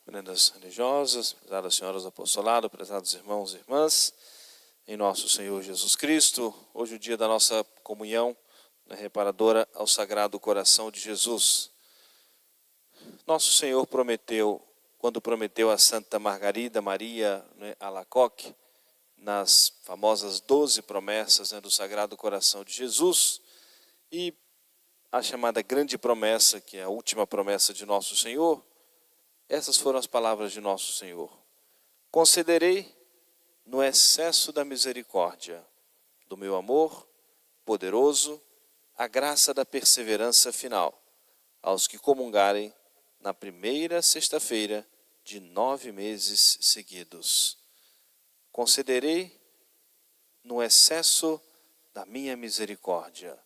Membros religiosas, prezadas senhoras do apostolado, prezados irmãos e irmãs, em nosso Senhor Jesus Cristo, hoje é o dia da nossa comunhão reparadora ao Sagrado Coração de Jesus. Nosso Senhor prometeu, quando prometeu a Santa Margarida Maria Alacoque, nas famosas 12 promessas do Sagrado Coração de Jesus, e a chamada grande promessa, que é a última promessa de nosso Senhor, essas foram as palavras de nosso Senhor. Concederei no excesso da misericórdia, do meu amor poderoso, a graça da perseverança final, aos que comungarem na primeira sexta-feira de 9 meses seguidos. Concederei no excesso da minha misericórdia.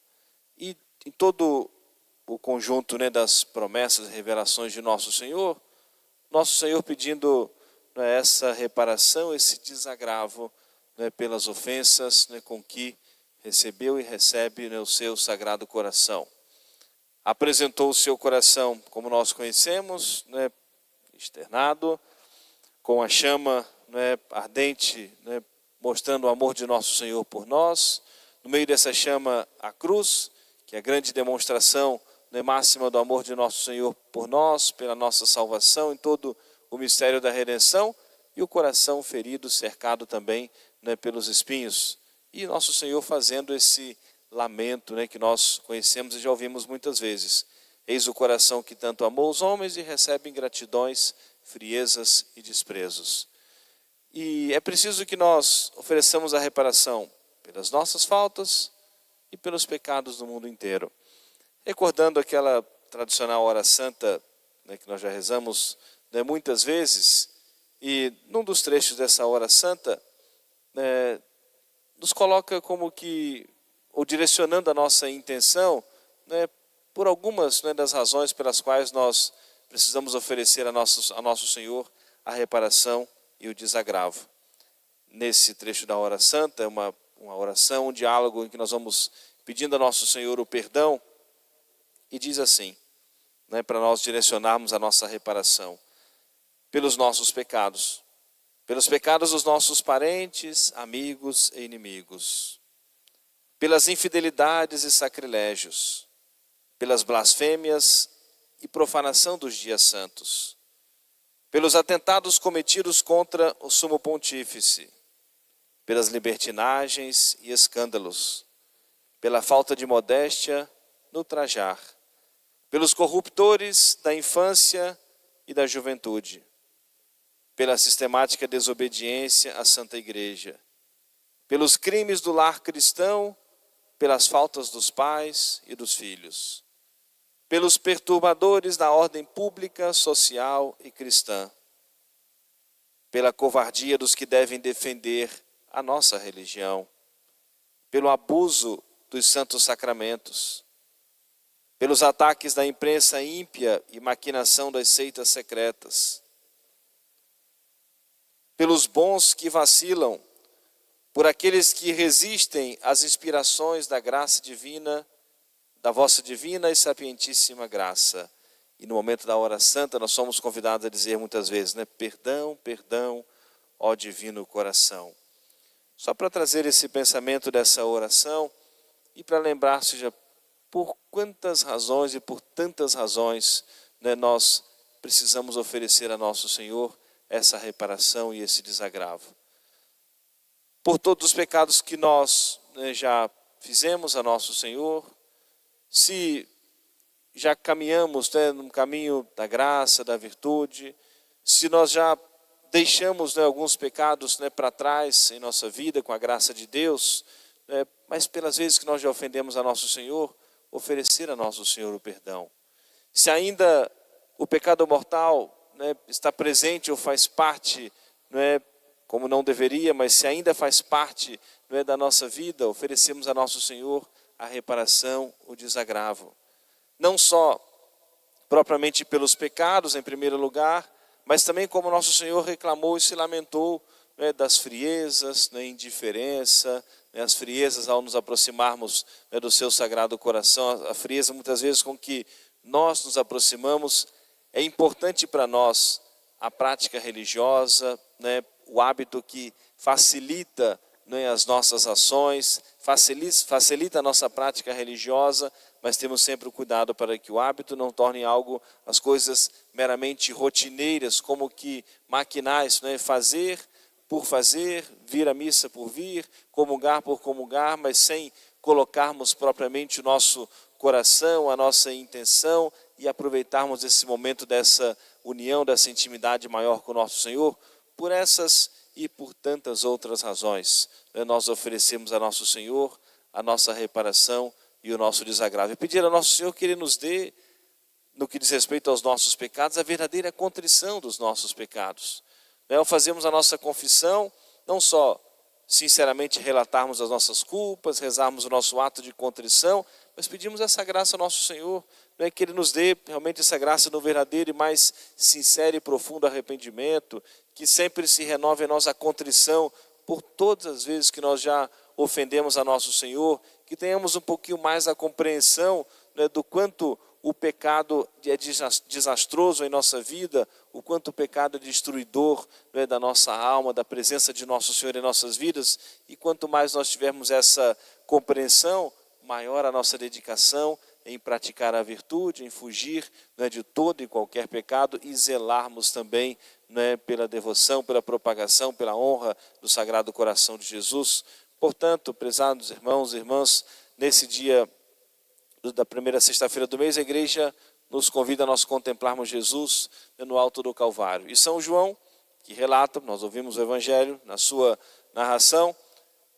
E em todo o conjunto das promessas e revelações de nosso Senhor pedindo essa reparação, esse desagravo pelas ofensas com que recebeu e recebe o seu Sagrado Coração. Apresentou o seu coração, como nós conhecemos, externado, com a chama ardente, mostrando o amor de nosso Senhor por nós. No meio dessa chama, a cruz, que é a grande demonstração máxima do amor de nosso Senhor por nós, pela nossa salvação, em todo o mistério da redenção, e o coração ferido, cercado também pelos espinhos. E nosso Senhor fazendo esse lamento que nós conhecemos e já ouvimos muitas vezes. Eis o coração que tanto amou os homens e recebe ingratidões, friezas e desprezos. E é preciso que nós ofereçamos a reparação pelas nossas faltas e pelos pecados do mundo inteiro. Recordando aquela tradicional hora santa que nós já rezamos muitas vezes, e num dos trechos dessa hora santa, nos coloca como que, ou direcionando a nossa intenção, por algumas das razões pelas quais nós precisamos oferecer a nosso Senhor a reparação e o desagravo. Nesse trecho da hora santa, é uma oração, um diálogo em que nós vamos pedindo a nosso Senhor o perdão, e diz assim, para nós direcionarmos a nossa reparação: pelos nossos pecados dos nossos parentes, amigos e inimigos, pelas infidelidades e sacrilégios, pelas blasfêmias e profanação dos dias santos, pelos atentados cometidos contra o Sumo Pontífice, pelas libertinagens e escândalos, pela falta de modéstia no trajar, pelos corruptores da infância e da juventude, pela sistemática desobediência à Santa Igreja, pelos crimes do lar cristão, pelas faltas dos pais e dos filhos, pelos perturbadores da ordem pública, social e cristã, pela covardia dos que devem defender a nossa religião, pelo abuso dos santos sacramentos, pelos ataques da imprensa ímpia e maquinação das seitas secretas, pelos bons que vacilam, por aqueles que resistem às inspirações da graça divina, da vossa divina e sapientíssima graça. E no momento da hora santa nós somos convidados a dizer muitas vezes, perdão, perdão, ó divino coração. Só para trazer esse pensamento dessa oração e para lembrar, seja, por quantas razões e por tantas razões nós precisamos oferecer a nosso Senhor essa reparação e esse desagravo. Por todos os pecados que nós já fizemos a nosso Senhor, se já caminhamos num caminho da graça, da virtude, se nós já deixamos alguns pecados para trás em nossa vida com a graça de Deus, mas pelas vezes que nós já ofendemos a nosso Senhor, oferecer a nosso Senhor o perdão. Se ainda o pecado mortal está presente ou faz parte, como não deveria, mas se ainda faz parte da nossa vida, oferecemos a nosso Senhor a reparação, o desagravo. Não só propriamente pelos pecados em primeiro lugar, mas também como nosso Senhor reclamou e se lamentou das friezas, indiferença, as friezas ao nos aproximarmos do seu Sagrado Coração, a frieza muitas vezes com que nós nos aproximamos. É importante para nós a prática religiosa, né, o hábito que facilita, né, as nossas ações, facilita a nossa prática religiosa, mas temos sempre o cuidado para que o hábito não torne algo, as coisas meramente rotineiras, como que maquinais, né, fazer por fazer, vir à missa por vir, comungar por comungar, mas sem colocarmos propriamente o nosso coração, a nossa intenção e aproveitarmos esse momento dessa união, dessa intimidade maior com o nosso Senhor. Por essas e por tantas outras razões, né, nós oferecemos a nosso Senhor a nossa reparação e o nosso desagravo. E pedir a nosso Senhor que Ele nos dê, no que diz respeito aos nossos pecados, a verdadeira contrição dos nossos pecados. Ao fazermos a nossa confissão, não só sinceramente relatarmos as nossas culpas, rezarmos o nosso ato de contrição, mas pedimos essa graça ao nosso Senhor, que Ele nos dê realmente essa graça no verdadeiro e mais sincero e profundo arrependimento, que sempre se renove em nós a contrição por todas as vezes que nós já ofendemos a nosso Senhor, que tenhamos um pouquinho mais a compreensão, do quanto o pecado é desastroso em nossa vida, o quanto o pecado é destruidor, da nossa alma, da presença de nosso Senhor em nossas vidas, e quanto mais nós tivermos essa compreensão, maior a nossa dedicação em praticar a virtude, em fugir, de todo e qualquer pecado e zelarmos também, pela devoção, pela propagação, pela honra do Sagrado Coração de Jesus. Portanto, prezados irmãos e irmãs, nesse dia da primeira sexta-feira do mês, a igreja nos convida a nós contemplarmos Jesus no alto do Calvário. E São João, que relata, nós ouvimos o Evangelho na sua narração,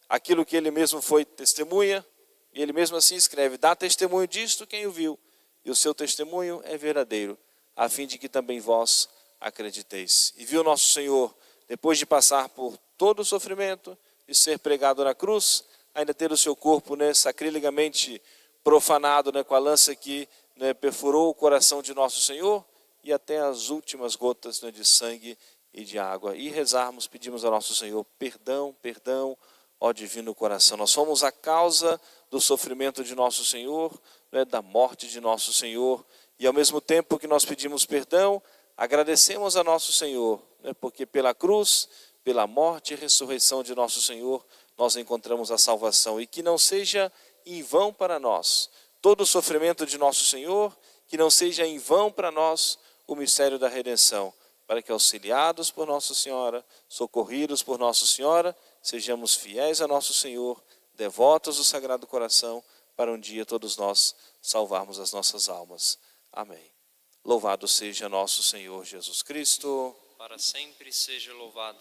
aquilo que ele mesmo foi testemunha, e ele mesmo assim escreve: dá testemunho disto quem o viu, e o seu testemunho é verdadeiro, a fim de que também vós acrediteis. E viu nosso Senhor, depois de passar por todo o sofrimento, de ser pregado na cruz, ainda ter o seu corpo sacrilegamente profanado, com a lança que perfurou o coração de nosso Senhor, e até as últimas gotas de sangue e de água. E rezarmos, pedimos ao nosso Senhor perdão, perdão, ó divino coração. Nós somos a causa do sofrimento de nosso Senhor, da morte de nosso Senhor, e ao mesmo tempo que nós pedimos perdão, agradecemos a nosso Senhor, porque pela cruz, pela morte e ressurreição de nosso Senhor, nós encontramos a salvação. E que não seja em vão para nós todo o sofrimento de nosso Senhor, que não seja em vão para nós o mistério da redenção, para que, auxiliados por Nossa Senhora, socorridos por Nossa Senhora, sejamos fiéis a nosso Senhor, devotos do Sagrado Coração, para um dia todos nós salvarmos as nossas almas. Amém. Louvado seja nosso Senhor Jesus Cristo. Para sempre seja louvado.